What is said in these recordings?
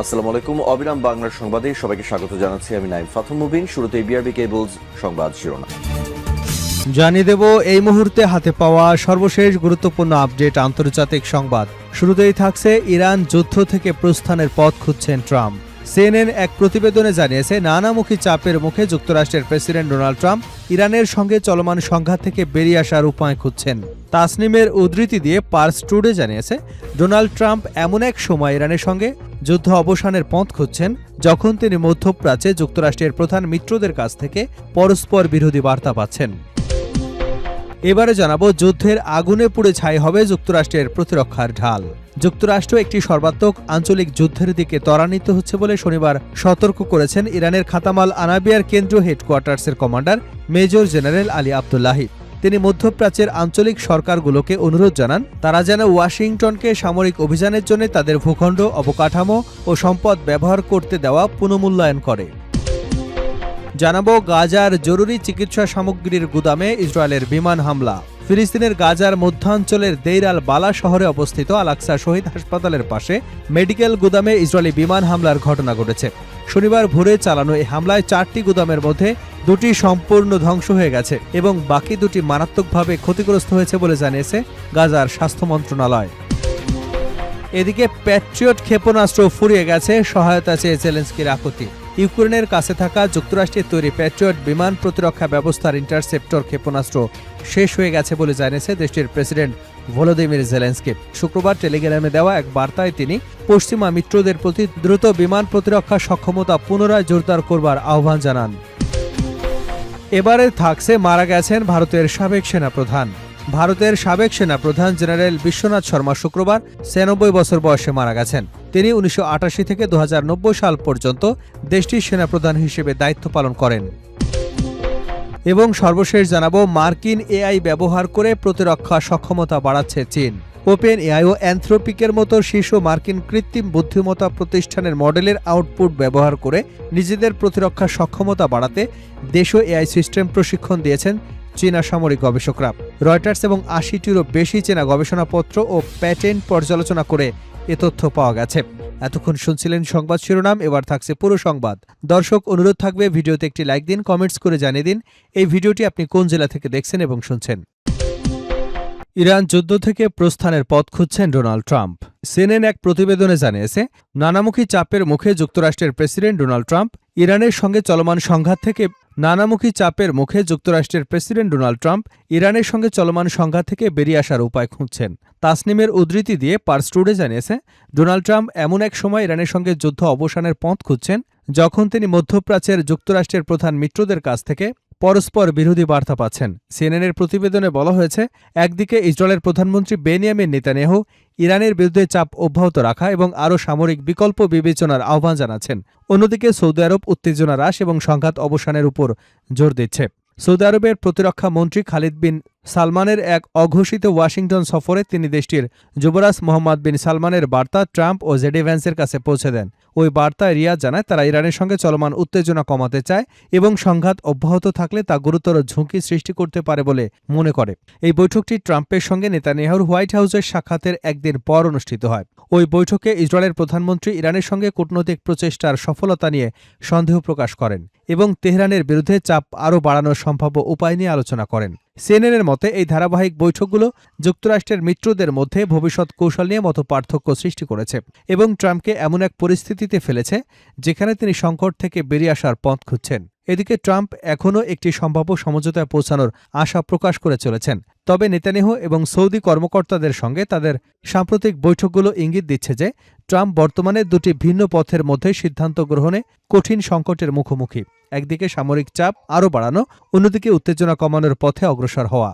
আসসালামু আলাইকুম। অবিরাম বাংলার সংবাদে সবাইকে স্বাগত জানাচ্ছি। আমি নাইম ফাথুম মুবিন। শুরুতে বিআরবি কেবলস সংবাদ শিরোনাম জানিয়ে দেব এই মুহূর্তে হাতে পাওয়া সর্বশেষ গুরুত্বপূর্ণ আপডেট আন্তর্জাতিক সংবাদ। শুরুতেই থাকছে ইরান যুদ্ধ থেকে প্রস্থানের পথ খুঁজছেন ট্রাম্প। সিএনএন এক প্রতিবেদনে জানিয়েছে নানামুখী চাপের মুখে যুক্তরাষ্ট্রের প্রেসিডেন্ট ডোনাল্ড ট্রাম্প ইরানের সঙ্গে চলমান সংঘাত থেকে বেরিয়ে আসার উপায় খুঁজছেন। তাসনিমের উদ্ধৃতি দিয়ে পার্স টুডে জানিয়েছে ডোনাল্ড ট্রাম্প এমন এক সময় ইরানের সঙ্গে যুদ্ধ অবসানের পথ খুঁজছেন যখন তিনি মধ্যপ্রাচ্যে যুক্তরাষ্ট্রের প্রধান মিত্রদের কাছ থেকে পরস্পর বিরোধী বার্তা পাচ্ছেন। এবারে জানাবো যুদ্ধের আগুনে পুড়ে ছাই হবে যুক্তরাষ্ট্রের প্রতিরক্ষার ঢাল। যুক্তরাষ্ট্র একটি সর্বাত্মক আঞ্চলিক যুদ্ধের দিকে ত্বরান্বিত হচ্ছে বলে শনিবার সতর্ক করেছেন ইরানের খাতামাল আনাবিয়ার কেন্দ্রীয় হেডকোয়ার্টার্সের কমান্ডার মেজর জেনারেল আলী আব্দুল্লাহি। তিনি মধ্যপ্রাচ্যের আঞ্চলিক সরকারগুলোকে অনুরোধ জানান তারা যেন ওয়াশিংটনকে সামরিক অভিযানের জন্য তাদের ভূখণ্ড, অবকাঠামো ও সম্পদ ব্যবহার করতে দেওয়া পুনঃমূল্যায়ন করে। জানাবো গাজার জরুরি চিকিৎসা সামগ্রীর গুদামে ইসরায়েলের বিমান হামলা। ফিলিস্তিনের গাজার মধ্যাঞ্চলের দেইর আল বালা শহরে অবস্থিত আল আকসা শহীদ হাসপাতালের পাশে মেডিকেল গুদামে ইসরায়েলি বিমান হামলার ঘটনা ঘটেছে। শনিবার ভোরে চালানো এই হামলায় 4টি গুদামের মধ্যে 2টি সম্পূর্ণ ধ্বংস হয়ে গেছে এবং বাকি 2টি মারাত্মকভাবে ক্ষতিগ্রস্ত হয়েছে বলে জানিয়েছে গাজার স্বাস্থ্য মন্ত্রণালয়। এদিকে প্যাট্রিয়ট ক্ষেপণাস্ত্র ফুরিয়ে গেছে, সহায়তা চেয়ে জেলেনস্কির আকুতি। ইউক্রেনের কাছে থাকা যুক্তরাষ্ট্রের তৈরি প্যাট্রিয়ট বিমান প্রতিরক্ষা ব্যবস্থার ইন্টারসেপ্টর ক্ষেপণাস্ত্র শেষ হয়ে গেছে বলে জানিয়েছে দেশটির প্রেসিডেন্ট ভলোদিমির জেলেনস্কি। শুক্রবার টেলিগ্রামে দেওয়া এক বার্তায় তিনি পশ্চিমা মিত্রদের প্রতি দ্রুত বিমান প্রতিরক্ষা সক্ষমতা পুনরায় জোরদার করবার আহ্বান জানান। এবারে থাকছে মারা গেছেন ভারতের সাবেক সেনাপ্রধান। ভারতের সাবেক সেনাপ্রধান জেনারেল বিশ্বনাথ শর্মা শুক্রবার 96 বছর বয়সে মারা গেছেন। তিনি 1988 থেকে 2090 সাল পর্যন্ত দেশটির সেনাপ্রধান হিসেবে দায়িত্ব পালন করেন। এবং সর্বশেষ জানাবো মার্কিন এআই ব্যবহার করে প্রতিরক্ষা সক্ষমতা বাড়াচ্ছে চীন। ওপেন এআই ও অ্যানথ্রোপিকের মতো শীর্ষ মার্কিন কৃত্রিম বুদ্ধিমত্তা প্রতিষ্ঠানের মডেলের আউটপুট ব্যবহার করে নিজেদের প্রতিরক্ষা সক্ষমতা বাড়াতে দেশীয় এআই সিস্টেম প্রশিক্ষণ দিয়েছেন চীনা সামরিক গবেষকরা। রয়টার্স এবং 80টিরও বেশি চীনা গবেষণাপত্র ও প্যাটেন্ট পর্যালোচনা করে এ তথ্য পাওয়া গেছে। এতক্ষণ শুনছিলেন সংবাদ শিরোনাম, এবার থাকছে পুরো সংবাদ। দর্শক, অনুরোধ থাকবে ভিডিওতে একটি লাইক দিন, কমেন্টস করে জানিয়ে দিন এই ভিডিওটি আপনি কোন জেলা থেকে দেখছেন এবং শুনছেন। ইরান যুদ্ধ থেকে প্রস্থানের পথ খুঁজছেন ডোনাল্ড ট্রাম্প। সিএনএন এক প্রতিবেদনে জানিয়েছে নানামুখী চাপের মুখে যুক্তরাষ্ট্রের প্রেসিডেন্ট ডোনাল্ড ট্রাম্প ইরানের সঙ্গে চলমান সংঘাত থেকে বেরিয়ে আসার উপায় খুঁজছেন। তাসনিমের উদ্ধৃতি দিয়ে পার্স টুডে জানিয়েছে ডোনাল্ড ট্রাম্প এমন এক সময় ইরানের সঙ্গে যুদ্ধ অবসানের পথ খুঁজছেন যখন তিনি মধ্যপ্রাচ্যের যুক্তরাষ্ট্রের প্রধান মিত্রদের কাছ থেকে পরস্পর বিরোধী বার্তা পাচ্ছেন। সিএনএনের প্রতিবেদনে বলা হয়েছে একদিকে ইসরায়েলের প্রধানমন্ত্রী বেনিয়ামিন নেতানিয়াহু ইরানের বিরুদ্ধে চাপ অব্যাহত রাখা এবং আরও সামরিক বিকল্প বিবেচনার আহ্বান জানাচ্ছেন, অন্যদিকে সৌদি আরব উত্তেজনা হ্রাস এবং সংঘাত অবসানের উপর জোর দিচ্ছে। সৌদি আরবের প্রতিরক্ষা মন্ত্রী খালিদ বিন সালমানের এক অঘোষিত ওয়াশিংটন সফরে তিনি দেশটির যুবরাজ মোহাম্মদ বিন সালমানের বার্তা ট্রাম্প ও জেডি ভ্যান্সের কাছে পৌঁছে দেন। ওই বার্তায় রিয়াদ জানায় তারা ইরানের সঙ্গে চলমান উত্তেজনা কমাতে চায় এবং সংঘাত অব্যাহত থাকলে তা গুরুতর ঝুঁকি সৃষ্টি করতে পারে বলে মনে করে। এই বৈঠকটি ট্রাম্পের সঙ্গে নেতানিয়াহুর হোয়াইট হাউসের সাক্ষাতের একদিন পর অনুষ্ঠিত হয়। ওই বৈঠকে ইসরায়েলের প্রধানমন্ত্রী ইরানের সঙ্গে কূটনৈতিক প্রচেষ্টার সফলতা নিয়ে সন্দেহ প্রকাশ করেন এবং তেহরানের বিরুদ্ধে চাপ আরও বাড়ানোর সম্ভাব্য উপায় নিয়ে আলোচনা করেন। সিএনএনের মতে এই ধারাবাহিক বৈঠকগুলো যুক্তরাষ্ট্রের মিত্রদের মধ্যে ভবিষ্যৎ কৌশল নিয়ে মতপার্থক্য সৃষ্টি করেছে এবং ট্রাম্পকে এমন এক পরিস্থিতিতে ফেলেছে যেখানে তিনি সংকট থেকে বেরিয়ে আসার পথ খুঁজছেন। এদিকে ট্রাম্প এখনও একটি সম্ভাব্য সমঝোতায় পৌঁছানোর আশা প্রকাশ করে চলেছেন। তবে নেতানিয়াহু এবং সৌদি কর্মকর্তাদের সঙ্গে তাদের সাম্প্রতিক বৈঠকগুলো ইঙ্গিত দিচ্ছে যে ট্রাম্প বর্তমানে দুটি ভিন্ন পথের মধ্যে সিদ্ধান্ত গ্রহণে কঠিন সংকটের মুখোমুখি। একদিকে সামরিক চাপ আরও বাড়ানো, অন্যদিকে উত্তেজনা কমানোর পথে অগ্রসর হওয়া।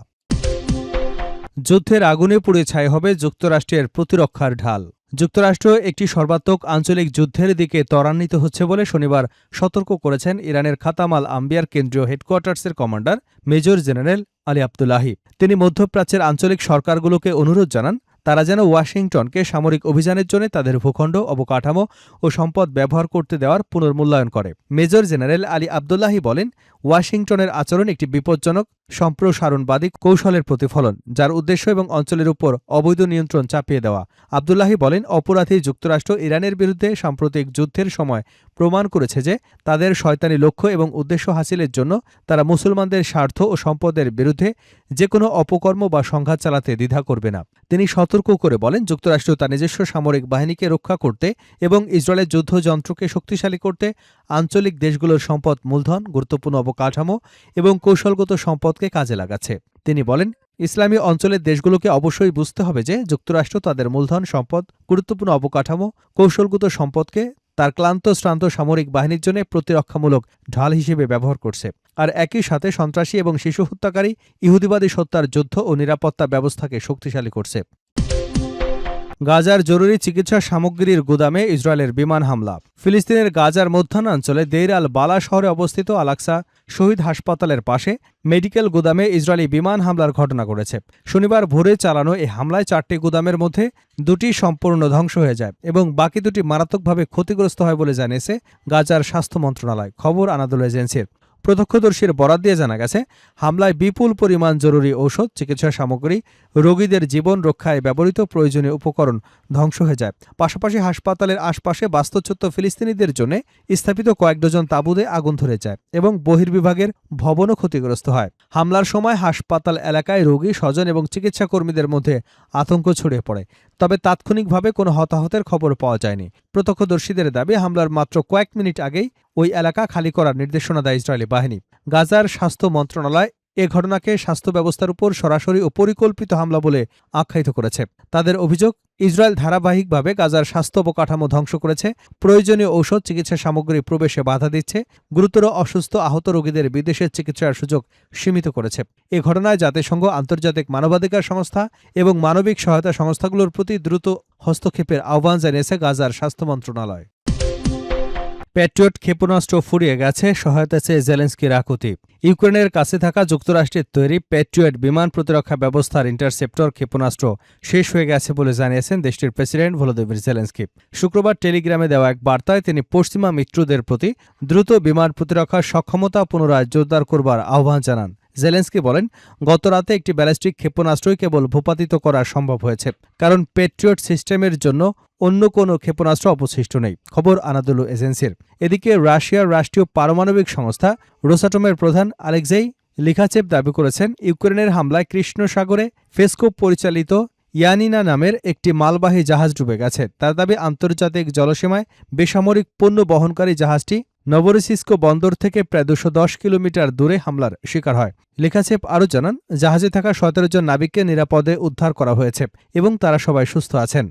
যুদ্ধের আগুনে পুড়ে ছাই হবে যুক্তরাষ্ট্রের প্রতিরক্ষার ঢাল। যুক্তরাষ্ট্র একটি সর্বাত্মক আঞ্চলিক যুদ্ধের দিকে ত্বরান্বিত হচ্ছে বলে শনিবার সতর্ক করেছেন ইরানের খাতামাল আম্বিয়ার কেন্দ্রীয় হেডকোয়ার্টার্সের কমান্ডার মেজর জেনারেল আলী আব্দুল্লাহি। তিনি মধ্যপ্রাচ্যের আঞ্চলিক সরকারগুলোকে অনুরোধ জানান তারা যেন ওয়াশিংটনকে সামরিক অভিযানের জন্য তাদের ভূখণ্ড, অবকাঠামো ও সম্পদ ব্যবহার করতে দেওয়ার পুনর্মূল্যায়ন করে। মেজর জেনারেল আলী আবদুল্লাহি বলেন, ওয়াশিংটনের আচরণ একটি বিপজ্জনক সম্প্রসারণবাদী কৌশলের প্রতিফলন, যার উদ্দেশ্য এবং অঞ্চলের উপর অবৈধ নিয়ন্ত্রণ চাপিয়ে দেওয়া। আবদুল্লাহি বলেন, অপরাধী যুক্তরাষ্ট্র ইরানের বিরুদ্ধে সাম্প্রতিক যুদ্ধের সময় প্রমাণ করেছে যে তাদের শয়তানি লক্ষ্য এবং উদ্দেশ্য হাসিলের জন্য তারা মুসলমানদের স্বার্থ ও সম্পদের বিরুদ্ধে যে কোনো অপকর্ম বা সংঘাত চালাতে দ্বিধা করবে না। তিনি সতর্ক করে বলেন, যুক্তরাষ্ট্র তার নিজস্ব সামরিক বাহিনীকে রক্ষা করতে এবং ইসরায়েলের যুদ্ধযন্ত্রকে শক্তিশালী করতে আঞ্চলিক দেশগুলোর সম্পদ, মূলধন, গুরুত্বপূর্ণ অবকাঠামো এবং কৌশলগত সম্পদকে কাজে লাগাচ্ছে। তিনি বলেন, ইসলামী অঞ্চলের দেশগুলোকে অবশ্যই বুঝতে হবে যে যুক্তরাষ্ট্র তাদের মূলধন, সম্পদ, গুরুত্বপূর্ণ অবকাঠামো, কৌশলগত সম্পদকে তার ক্লান্ত শ্রান্ত সামরিক বাহিনীর জন্য প্রতিরক্ষামূলক ঢাল হিসেবে ব্যবহার করছে, আর একই সাথে সন্ত্রাসী এবং শিশু হত্যাকারী ইহুদিবাদী সত্তার যুদ্ধ ও নিরাপত্তা ব্যবস্থাকে শক্তিশালী করছে। গাজার জরুরি চিকিৎসা সামগ্রীর গুদামে ইসরায়েলের বিমান হামলা। ফিলিস্তিনের গাজার মধ্যাঞ্চলে দেইর আল বালা শহরে অবস্থিত আল-আকসা শহীদ হাসপাতালের পাশে মেডিকেল গুদামে ইসরায়েলি বিমান হামলার ঘটনা ঘটেছে। শনিবার ভোরে চালানো এই হামলায় 4টি গুদামের মধ্যে 2টি সম্পূর্ণ ধ্বংস হয়ে যায় এবং বাকি 2টি মারাত্মকভাবে ক্ষতিগ্রস্ত হয় বলে জানিয়েছে গাজার স্বাস্থ্য মন্ত্রণালয়, খবর আনাদোল এজেন্সির। প্রত্যক্ষদর্শীর বরাত দিয়ে জানা গেছে, হামলায় বিপুল পরিমাণ জরুরি ঔষধ, চিকিৎসা সামগ্রী, রোগীদের জীবন রক্ষায় ব্যবহৃত প্রয়োজনীয় উপকরণ ধ্বংস হয়ে যায়। পাশাপাশি হাসপাতালের আশপাশে বাস্তুচ্যুত ফিলিস্তিনিদের জন্য স্থাপিত কয়েক ডজন তাঁবুতে আগুন ধরে যায় এবং বহির্বিভাগের ভবনও ক্ষতিগ্রস্ত হয়। হামলার সময় হাসপাতাল এলাকায় রোগী, স্বজন এবং চিকিৎসা কর্মীদের মধ্যে আতঙ্ক ছড়িয়ে পড়ে, তবে তাৎক্ষণিকভাবে কোনো হতাহতের খবর পাওয়া যায়নি। প্রত্যক্ষদর্শীদের দাবি, হামলার মাত্র কয়েক মিনিট আগেই ওই এলাকা খালি করার নির্দেশনা দেয় ইসরায়েলি বাহিনী। গাজার স্বাস্থ্য মন্ত্রণালয় এ ঘটনাকে স্বাস্থ্য ব্যবস্থার উপর সরাসরি ও পরিকল্পিত হামলা বলে আখ্যায়িত করেছে। তাদের অভিযোগ, ইসরায়েল ধারাবাহিকভাবে গাজার স্বাস্থ্য অবকাঠামো ধ্বংস করেছে, প্রয়োজনীয় ঔষধ, চিকিৎসা সামগ্রী প্রবেশে বাধা দিচ্ছে, গুরুতর অসুস্থ আহত রোগীদের বিদেশের চিকিৎসার সুযোগ সীমিত করেছে। এ ঘটনায় জাতিসংঘ, আন্তর্জাতিক মানবাধিকার সংস্থা এবং মানবিক সহায়তা সংস্থাগুলোর প্রতি দ্রুত হস্তক্ষেপের আহ্বান জানিয়েছে গাজার স্বাস্থ্য মন্ত্রণালয়। প্যাট্রিয়ট ক্ষেপণাস্ত্র ফুরিয়ে গেছে, সহায়তা চেয়ে জেলেনস্কির আকুতি। ইউক্রেনের কাছে থাকা যুক্তরাষ্ট্রের তৈরি প্যাট্রিয়ট বিমান প্রতিরক্ষা ব্যবস্থার ইন্টারসেপ্টর ক্ষেপণাস্ত্র শেষ হয়ে গেছে বলে জানিয়েছেন দেশটির প্রেসিডেন্ট ভলোদিমির জেলেনস্কি। শুক্রবার টেলিগ্রামে দেওয়া এক বার্তায় তিনি পশ্চিমা মিত্রদের প্রতি দ্রুত বিমান প্রতিরক্ষার সক্ষমতা পুনরায় জোরদার করবার আহ্বান জানান। জেলেনস্কি বলেন, গত রাতে একটি ব্যালিস্টিক ক্ষেপণাস্ত্রই কেবল ভূপাতিত করা সম্ভব হয়েছে, কারণ প্যাট্রিয়ট সিস্টেমের জন্য অন্য কোনো ক্ষেপণাস্ত্র অবশিষ্ট নেই, খবর আনাদোলু এজেন্সির। এদিকে রাশিয়ার রাষ্ট্রীয় পারমাণবিক সংস্থা রোসাটমের প্রধান আলেক্সেই লিখাচেভ দাবি করেছেন, ইউক্রেনের হামলায় কৃষ্ণ সাগরে ফেসকোপ পরিচালিত ইয়ানিনা নামের একটি মালবাহী জাহাজ ডুবে গেছে। তার দাবি, আন্তর্জাতিক জলসীমায় বেসামরিক পণ্য বহনকারী জাহাজটি নভরোসিস্কো বন্দর থেকে প্রায় 210 কিলোমিটার দূরে হামলার শিকার হয়। লিখাচেভ আরও জানান, জাহাজে থাকা 17 জন নাবিককে নিরাপদে উদ্ধার করা হয়েছে এবং তারা সবাই সুস্থ আছেন।